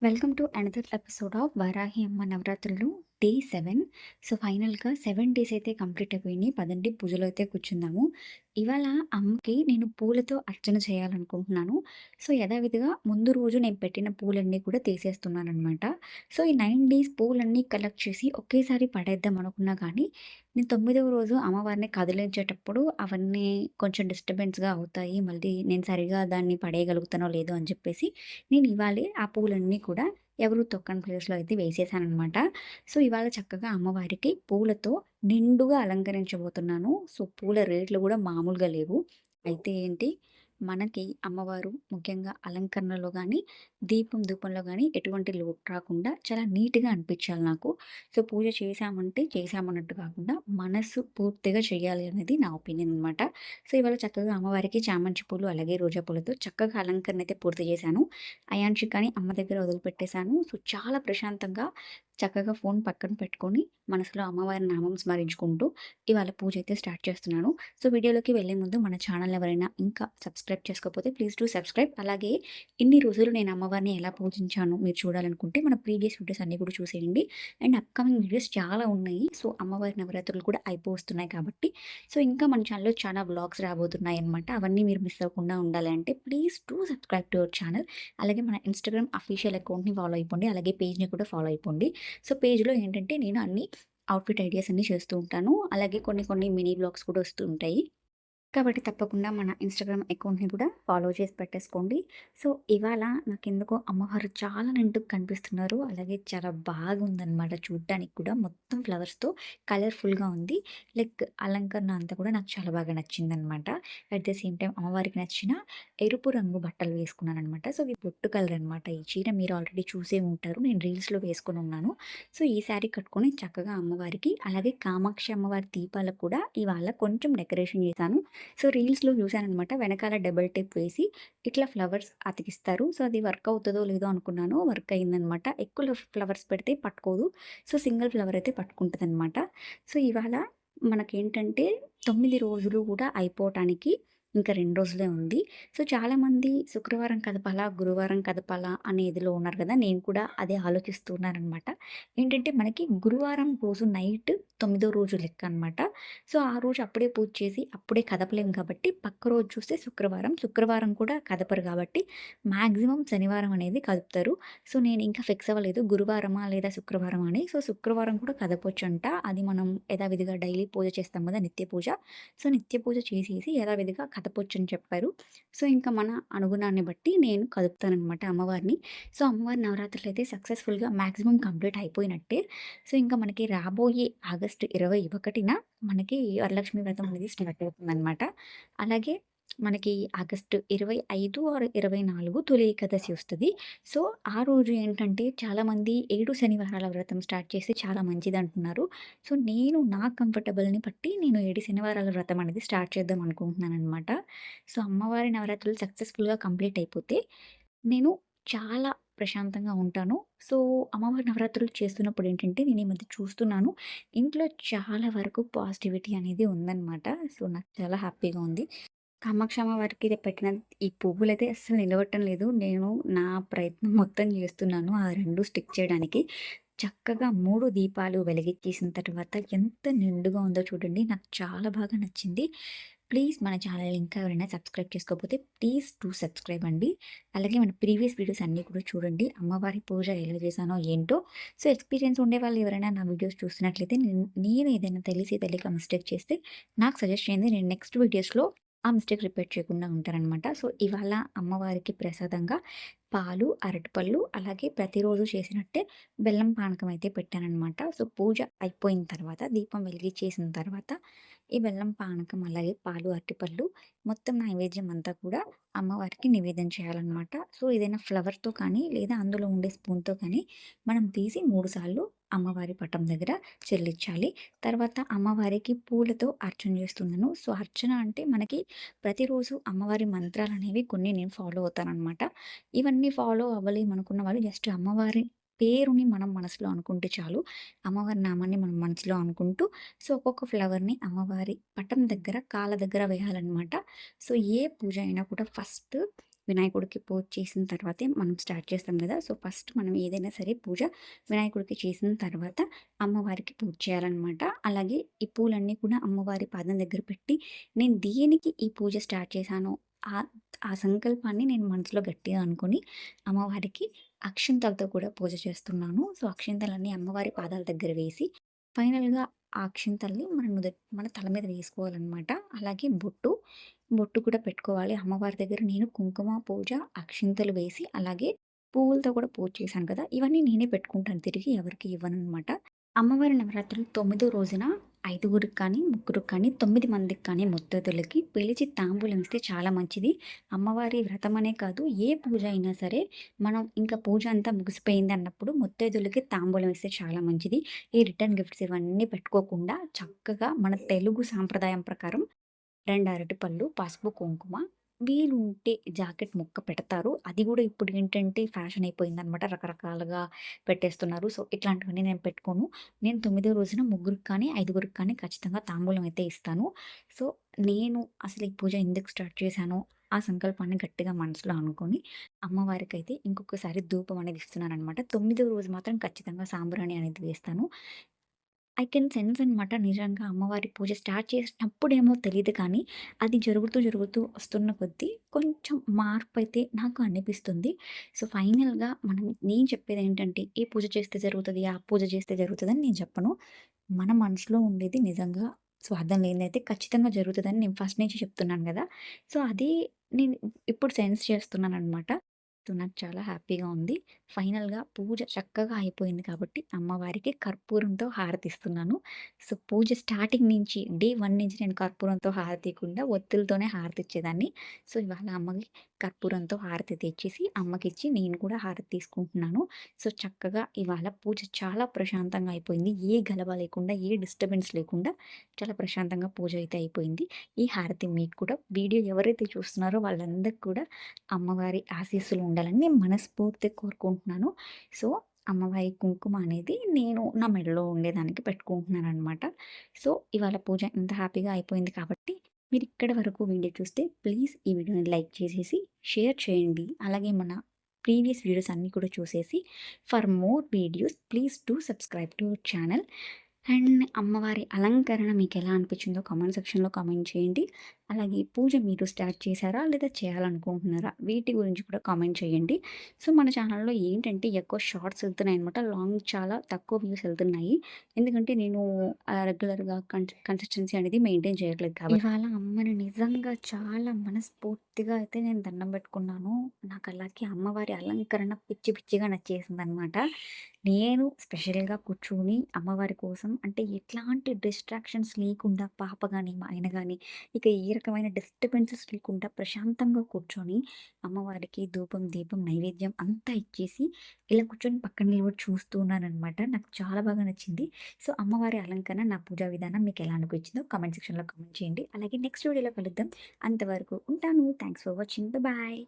Welcome to another episode of Varahi అమ్మ నవరాత్రులు day 7. So ఫైనల్‌గా 7 డేస్ అయితే కంప్లీట్ అయిపోయినాయి. పదండి పూజలో అయితే కూర్చుందాము. ఇవాళ అమ్మకి నేను పూలతో అర్చన చేయాలనుకుంటున్నాను. సో యథావిధిగా ముందు రోజు నేను పెట్టిన పూలన్నీ కూడా తీసేస్తున్నాననమాట. సో ఈ 9 డేస్ పూలన్నీ కలెక్ట్ చేసి ఒకేసారి పడేద్దాం అనుకున్నా కానీ, నేను 9వ రోజు అమ్మవారిని కదిలించేటప్పుడు అవన్నీ కొంచెం డిస్టర్బెన్స్‌గా అవుతాయి. మళ్ళీ నేను సరిగ్గా దాన్ని పడేయగలుగుతానో లేదో అని చెప్పేసి నేను ఇవాళే ఆ పూలన్నీ కూడా ఎవరు తొక్కని ప్లేస్‌లో అయితే వేసేసాననమాట. సో, ఇవాళ చక్కగా అమ్మవారికి పూలతో నిండుగా అలంకరించబోతున్నాను. సో, పూల రేట్లు గూడా మామూలుగా లేవు. అయితే ఏంటి, మనకి అమ్మవారు ముఖ్యంగా అలంకరణలో గానీ, దీపం ధూపంలో గానీ ఎటువంటి లోటు రాకుండా చాలా నీట్‌గా అనిపించాలి నాకు. సో, పూజ చేశామంటే చేశామన్నట్టు కాకుండా మనసు పూర్తిగా చేయాలి అనేది నా ఒపీనియన్ అనమాట. సో, ఇవాళ చక్కగా అమ్మవారికి చామంతి పూలు, అలాగే రోజా పూలతో చక్కగా అలంకరణ అయితే పూర్తి చేశాను. అయాన్షికని అమ్మ దగ్గర వదిలిపెట్టేశాను. సో, చాలా ప్రశాంతంగా చక్కగా ఫోన్ పక్కన పెట్టుకొని, మనసులో అమ్మవారి నామం స్మరించుకుంటూ ఇవాళ పూజ అయితే స్టార్ట్ చేస్తున్నాను. సో, వీడియోలోకి వెళ్ళే ముందు మన ఛానల్ ఎవరైనా ఇంకా సబ్స్క్రైబ్ చేసుకోకపోతే ప్లీజ్ డూ సబ్స్క్రైబ్. అలాగే ఇన్ని రోజులు నేను అమ్మవారిని ఎలా పూజించానో మీరు చూడాలనుకుంటే మన ప్రీవియస్ వీడియోస్ అన్నీ కూడా చూసేయండి. అండ్ అప్‌కమింగ్ వీడియోస్ చాలా ఉన్నాయి. సో, అమ్మవారి నవరాత్రులు కూడా అయిపోవస్తున్నాయి కాబట్టి, సో, ఇంకా మన ఛానల్‌లో చాలా వ్లాగ్స్ రాబోతున్నాయన్నమాట. అవన్నీ మీరు మిస్ అవ్వకుండా ఉండాలి అంటే please do subscribe to our channel. అలాగే మన ఇన్‌స్టాగ్రామ్ అఫీషియల్ అకౌంట్‌ని ఫాలో అయిపోండి. అలాగే పేజ్‌ని కూడా ఫాలో అయిపోండి. సో, పేజ్‌లో ఏంటంటే నేను అన్ని అవుట్‌ఫిట్ ఐడియాస్ అన్నీ చేస్తూ ఉంటాను. అలాగే కొన్ని కొన్ని మినీ వ్లాగ్స్ కూడా వస్తూ ఉంటాయి. కాబట్టి తప్పకుండా మన ఇన్‌స్టాగ్రామ్ అకౌంట్‌ని కూడా ఫాలో చేసి పెట్టేసుకోండి. సో, ఇవాళ నాకెందుకో అమ్మవారు చాలా నిండుగా కనిపిస్తున్నారు. అలాగే చాలా బాగుందనమాట చూడ్డానికి కూడా. మొత్తం ఫ్లవర్స్‌తో కలర్‌ఫుల్‌గా ఉంది. లైక్ అలంకరణ అంతా కూడా నాకు చాలా బాగా నచ్చిందనమాట. అట్ ద సేమ్ టైమ్ అమ్మవారికి నచ్చిన ఎరుపు రంగు బట్టలు వేసుకున్నాననమాట. సో, ఇవి బొట్టు కలర్ అనమాట. ఈ చీర మీరు ఆల్రెడీ చూసే ఉంటారు. నేను రీల్స్‌లో వేసుకొనున్నాను. సో, ఈ శారీ కట్టుకొని చక్కగా అమ్మవారికి, అలాగే కామాక్షి అమ్మవారి దీపాలకు కూడా ఇవాళ కొంచెం డెకరేషన్ చేశాను. సో, రీల్స్‌లో చూసాననమాట. వెనకాల డబుల్ టేప్ వేసి ఇట్లా ఫ్లవర్స్ అతికిస్తారు. సో, అది వర్క్ అవుతదో లేదో అనుకున్నాను. వర్క్ అయిందనమాట. ఎక్కువ ఫ్లవర్స్ పెడితే పట్టుకోదు. సో, సింగిల్ ఫ్లవర్ అయితే పట్టుకుంటదనమాట. సో, ఇవాళ మనకేంటంటే 9 రోజులు కూడా అయిపోవటానికి ఇంకా 2 రోజులే ఉంది. సో, చాలామంది శుక్రవారం కదపాలా, గురువారం కదపాలా అనే ఇదిలో ఉన్నారు కదా! నేను కూడా అదే ఆలోచిస్తున్నాననమాట. ఏంటంటే మనకి గురువారం రోజు నైట్ 9వ రోజు లెక్క అనమాట. సో, ఆ రోజు అప్పుడే పూజ చేసి, అప్పుడే కదపలేం కాబట్టి, పక్క రోజు చూస్తే శుక్రవారం. శుక్రవారం కూడా కదపరు కాబట్టి, మాక్సిమం శనివారం అనేది కదుపుతారు. సో, నేను ఇంకా ఫిక్స్ అవ్వలేదు గురువారమా లేదా శుక్రవారమా అని. సో, శుక్రవారం కూడా కదపొచ్చంట. అది మనం యథావిధిగా డైలీ పూజ చేస్తాం కదా! నిత్య పూజ. సో, నిత్య పూజ చేసేసి యథావిధిగా కదపొచ్చని చెప్పారు. సో, ఇంకా మన అనుగుణాన్ని బట్టి నేను కదుపుతాననమాట అమ్మవారిని. సో, అమ్మవారి నవరాత్రులైతే సక్సెస్‌ఫుల్‌గా మాక్సిమం కంప్లీట్ అయిపోయినట్టే. సో, ఇంకా మనకి రాబోయే ఆగస్టు 21న మనకి వరలక్ష్మి వ్రతం అనేది స్టార్ట్ అవుతుందనమాట. అలాగే మనకి ఆగస్టు 25 ఆర్ 24 తొలి ఏకాదశి వస్తది. సో, ఆ రోజు ఏంటంటే చాలామంది 7 శనివారాల వ్రతం స్టార్ట్ చేస్తే చాలా మంచిదంటున్నారు. సో, నేను నా కంఫర్టబుల్‌ని బట్టి నేను 7 శనివారాల వ్రతం అనేది స్టార్ట్ చేద్దాం అనుకుంటున్నాననమాట. సో, అమ్మవారి నవరాత్రులు సక్సెస్‌ఫుల్‌గా కంప్లీట్ అయిపోతే నేను చాలా ప్రశాంతంగా ఉంటాను. సో, అమ్మవారి నవరాత్రులు చేస్తున్నప్పుడు ఏంటంటే, నేను ఈ మధ్య చూస్తున్నాను. ఇంట్లో చాలా వరకు పాజిటివిటీ అనేది ఉందనమాట. సో, నాకు చాలా హ్యాపీగా ఉంది. కామాక్షి అమ్మవారికి ఇది పెట్టిన ఈ పువ్వులైతే అస్సలు నిలవటం లేదు. నేను నా ప్రయత్నం మొత్తం చేస్తున్నాను ఆ 2 స్టిక్ చేయడానికి. చక్కగా 3 దీపాలు వెలిగించేసిన తర్వాత ఎంత నిండుగా ఉందో చూడండి. నాకు చాలా బాగా నచ్చింది. ప్లీజ్ మన ఛానల్ ఇంకా ఎవరైనా సబ్స్క్రైబ్ చేసుకోకపోతే ప్లీజ్ డూ సబ్స్క్రైబ్ అండి. అలాగే మన ప్రీవియస్ వీడియోస్ అన్నీ కూడా చూడండి. అమ్మవారి పూజ ఎలా చేశానో ఏంటో. సో, ఎక్స్‌పీరియన్స్ ఉండేవాళ్ళు ఎవరైనా నా వీడియోస్ చూస్తున్నట్లయితే నేను ఏదైనా తెలిసి తెలియక మిస్టేక్ చేస్తే నాకు సజెస్ట్ చేయండి. నేను నెక్స్ట్ వీడియోస్‌లో ఆ మిస్టేక్ రిపీట్ చేయకుండా ఉంటారనమాట. సో, ఇవాళ అమ్మవారికి ప్రసాదంగా పాలు, అరటిపళ్ళు అలాగే ప్రతిరోజు చేసినట్టే బెల్లం పానకం అయితే పెట్టాననమాట. సో, పూజ అయిపోయిన తర్వాత దీపం వెలిగించేసిన తర్వాత ఈ బెల్లం పానకం అలాగే పాలు, అరటిపళ్ళు మొత్తం నైవేద్యం అంతా కూడా అమ్మవారికి నివేదన చేయాలనమాట. సో, ఏదైనా ఫ్లవర్‌తో కానీ లేదా అందులో ఉండే స్పూన్‌తో కానీ మనం తీసి 3 సార్లు అమ్మవారి పటం దగ్గర చెల్లించాలి. తర్వాత అమ్మవారికి పూలతో అర్చన చేస్తున్నాను. సో, అర్చన అంటే మనకి ప్రతిరోజు అమ్మవారి మంత్రాలనేవి కొన్ని నేను ఫాలో అవుతాననమాట. ఇవన్నీ ఫాలో అవ్వలేమనుకున్న వాళ్ళు జస్ట్ అమ్మవారి పేరుని మనం మనసులో అనుకుంటే చాలు. అమ్మవారి నామాన్ని మనం మనసులో అనుకుంటూ సో, ఒక్కొక్క ఫ్లవర్‌ని అమ్మవారి పటం దగ్గర, కాళ్ళ దగ్గర వేయాలనమాట. సో, ఏ పూజ అయినా కూడా ఫస్ట్ వినాయకుడికి పూజ చేసిన తర్వాతే మనం స్టార్ట్ చేస్తాం కదా! సో, ఫస్ట్ మనం ఏదైనా సరే పూజ వినాయకుడికి చేసిన తర్వాత అమ్మవారికి పూజ చేయాలనమాట. అలాగే ఈ పూలన్నీ కూడా అమ్మవారి పాదం దగ్గర పెట్టి నేను దేనికి ఈ పూజ స్టార్ట్ చేశానో ఆహ్, ఆ సంకల్పాన్ని నేను మనసులో గట్టిగా అనుకోని అమ్మవారికి అక్షింతలతో కూడా పూజ చేస్తున్నాను. సో, అక్షింతలన్నీ అమ్మవారి పాదాల దగ్గర వేసి ఫైనల్‌గా ఆ అక్షింతల్ని మన తల మీద వేసుకోవాలనమాట. అలాగే బొట్టు కూడా పెట్టుకోవాలి. అమ్మవారి దగ్గర నేను కుంకుమ పూజ, అక్షింతలు వేసి అలాగే పువ్వులతో కూడా పూజ చేశాను కదా! ఇవన్నీ నేనే పెట్టుకుంటాను. తిరిగి ఎవరికీ ఇవ్వననమాట. అమ్మవారి నవరాత్రులు 9దో రోజున ఐదుగురికి కానీ, ముగ్గురికి కానీ, 9 మందికి కానీ ముత్తైదులకి పిలిచి తాంబూలం ఇస్తే చాలా మంచిది. అమ్మవారి వ్రతమనే కాదు, ఏ పూజ అయినా సరే మనం ఇంకా పూజ అంతా ముగిసిపోయింది అన్నప్పుడు ముత్తైదులకి తాంబూలం ఇస్తే చాలా మంచిది. ఈ రిటర్న్ గిఫ్ట్స్ ఇవన్నీ పెట్టుకోకుండా చక్కగా మన తెలుగు సాంప్రదాయం ప్రకారం 2 అరటిపళ్ళు, పసుపు, కుంకుమ, వీలుంటే జాకెట్ ముక్క పెడతారు. అది గూడా ఇప్పుడేంటంటే ఫ్యాషన్ అయిపోయిందనమాట. రకరకాలుగా పెట్టేస్తున్నారు. సో, ఇట్లాంటివన్నీ నేను పెట్టుకోను. నేను 9వ రోజున ముగ్గురికి కానీ, ఐదుగురికి కానీ ఖచ్చితంగా తాంబూలం అయితే ఇస్తాను. సో, నేను అసలు ఈ పూజ ఎందుకు స్టార్ట్ చేశానో, ఆ సంకల్పాన్ని గట్టిగా మనసులో అనుకోని, అమ్మవారికైతే ఇంకొకసారి ధూపం అనేది ఇస్తున్నాననమాట. 9వ రోజు మాత్రం ఖచ్చితంగా సాంబ్రాణి అనేది వేస్తాను. ఐ కెన్ సెన్స్ అనమాట. నిజంగా అమ్మవారి పూజ స్టార్ట్ చేసినప్పుడేమో తెలీదు కానీ, అది జరుగుతూ వస్తున్న కొద్దీ కొంచెం మార్పయితే నాకు అనిపిస్తుంది. సో, ఫైనల్‌గా నేను చెప్పేదేంటంటే, ఏ పూజ చేస్తే జరుగుతది, ఆ పూజ చేస్తే జరుగుతదని నేను చెప్పను. మన మనసులో ఉండేది నిజంగా స్వార్థం లేనిదైతే ఖచ్చితంగా జరుగుతదని నేను ఫస్ట్ నుంచి చెప్తున్నాను గదా! సో, అది నేను ఇప్పుడు సెన్స్ చేస్తున్నాననమాట. సో, నాకు చాలా హ్యాపీగా ఉంది. ఫైనల్‌గా పూజ చక్కగా అయిపోయింది కాబట్టి అమ్మవారికి కర్పూరంతో హారతిస్తున్నాను. సో, పూజ స్టార్టింగ్ నుంచి డే 1 నుంచి నేను కర్పూరంతో హారతి ఇయకుండా ఒత్తులతోనే హారతిచ్చేదాన్ని. సో, ఇవాళ అమ్మకి కర్పూరంతో హారతి తెచ్చేసి అమ్మకిచ్చి నేను కూడా హారతి తీసుకుంటున్నాను. సో, చక్కగా ఇవాళ పూజ చాలా ప్రశాంతంగా అయిపోయింది. ఏ గలవ లేకుండా, ఏ డిస్టర్బెన్స్ లేకుండా చాలా ప్రశాంతంగా పూజ అయితే అయిపోయింది. ఈ హారతి మీకు కూడా వీడియో ఎవరైతే చూస్తున్నారో వాళ్ళందరికి కూడా అమ్మవారి ఆశీస్సులు ఉండాలని నేను మనస్ఫూర్తిగా కోరుకుంటున్నాను. సో, అమ్మవారి కుంకుమ అనేది నేను నా మెడలో ఉండేదానికి పెట్టుకుంటున్నాననమాట. సో, ఇవాళ పూజ ఇంత హ్యాపీగా అయిపోయింది కాబట్టి మీరిక్కడి వరకు వీడియో చూస్తే ప్లీజ్ ఈ వీడియోని లైక్ చేసేసి, షేర్ చేయండి. అలాగే మన ప్రీవియస్ వీడియోస్ అన్నీ కూడా చూసేసి for more videos please do subscribe to our channel. And అమ్మవారి అలంకరణ మీకెలా అనిపించిందో కామెంట్ సెక్షన్‌లో కామెంట్ చేయండి. అలాగే పూజ మీరు స్టార్ట్ చేశారా? లేదా చేయాలనుకుంటున్నారా? వీటి గురించి కూడా కామెంట్ చేయండి. సో, మన ఛానల్‌లో ఏంటంటే ఎక్కువ షార్ట్స్ ఎళ్తున్నాయనమాట. లాంగ్ చాలా తక్కువ వ్యూస్ ఎళ్తున్నాయి. ఎందుకంటే నేను రెగ్యులర్‌గా కన్సిస్టెన్సీ అనేది మెయింటైన్ చేయట్లేదు కాబట్టి. ఇవాళ అమ్మని నిజంగా చాలా మనస్ఫూర్తిగా అయితే నేను దండం పెట్టుకున్నాను. నాకు అలాగే అమ్మవారి అలంకరణ పిచ్చి పిచ్చిగా నచ్చేసిందనమాట. నేను స్పెషల్‌గా కూర్చొని అమ్మవారి కోసం అంటే ఎట్లాంటి డిస్ట్రాక్షన్స్ లేకుండా పాప గాని, మా ఆయన గాని ఇక ఏ రకమైన డిస్టర్బెన్సెస్ లేకుండా ప్రశాంతంగా కూర్చొని అమ్మవారికి ధూపం, దీపం, నైవేద్యం అంతా ఇచ్చేసి ఇలా కూర్చొని పక్కన నిలబడి చూస్తూ ఉన్నాననమాట. నాకు చాలా బాగా నచ్చింది. సో, అమ్మవారి అలంకరణ, నా పూజా విధానం మీకెలా అనిపించిందో కామెంట్ సెక్షన్‌లో కామెంట్ చేయండి. అలాగే నెక్స్ట్ వీడియోలో కలుద్దాం. అంతవరకు ఉంటాను. Thanks for watching. బాయ్.